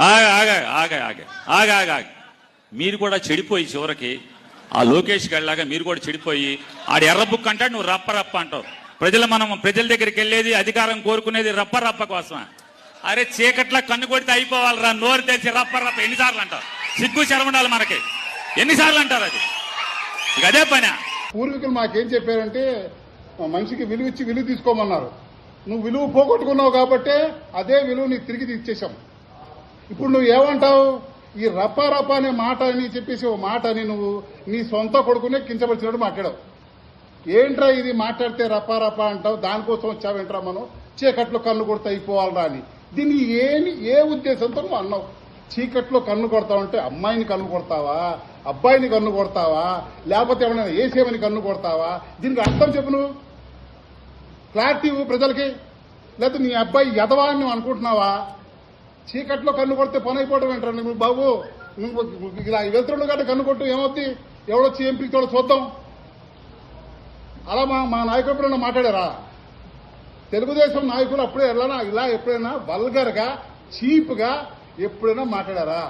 ఆగా మీరు కూడా చెడిపోయి చివరికి ఆ లోకేష్కి వెళ్ళాగా మీరు కూడా చెడిపోయి ఆడు ఎర్ర బుక్ అంటాడు, నువ్వు రప్ప రప్ప అంటావు. ప్రజల దగ్గరికి వెళ్ళేది అధికారం కోరుకునేది రప్ప రప్ప కోసం. అరే చీకట్లా కన్ను కొడితే అయిపోవాలరా, నోరు తెచ్చి రప్ప రప్ప ఎన్నిసార్లు అంటావు? సిగ్గు శరమండాలి మనకి, ఎన్నిసార్లు అంటారు? అది ఇక అదే పని. పూర్వీకులు మాకేం చెప్పారంటే మనిషికి విలువ ఇచ్చి విలువ తీసుకోమన్నారు. నువ్వు విలువ పోగొట్టుకున్నావు కాబట్టే అదే విలువ నీకు తిరిగి ఇచ్చేసాం. ఇప్పుడు నువ్వు ఏమంటావు? ఈ రప్ప రప్ప అనే మాట అని చెప్పేసి ఓ మాట అని నువ్వు నీ సొంత కొడుకునే కించపరిచినట్టు మాట్లాడావు. ఏంట్రా ఇది మాట్లాడితే రప్ప రప్ప అంటావు? దానికోసం వచ్చావేంట్రా మనం చీకట్లో కన్ను కొడితే అయిపోవాలరా అని. దీన్ని ఏ ఉద్దేశంతో నువ్వు అన్నావు? చీకట్లో కన్ను కొడతావంటే అమ్మాయిని కన్ను కొడతావా, అబ్బాయిని కన్ను కొడతావా, లేకపోతే ఎవరైనా ఏసేమని కన్ను కొడతావా? దీనికి అర్థం చెప్పు, నువ్వు క్లారిటీ ప్రజలకి. లేకపోతే నీ అబ్బాయి ఎదవా అని నువ్వు అనుకుంటున్నావా? చీకట్లో కన్ను కొడితే పని అయిపోవడం ఏంటారు నువ్వు బాబు? నువ్వు ఇలా వెళ్తుండగా గట్ట కన్ను కొట్టు ఏమవుద్ది? ఎవడొచ్చి ఏం పిలిచాడో చూద్దాం. అలా మా నాయకులు ఎప్పుడైనా మాట్లాడారా? తెలుగుదేశం నాయకులు అప్పుడే ఇలా ఎప్పుడైనా వల్గర్గా చీప్గా ఎప్పుడైనా మాట్లాడారా?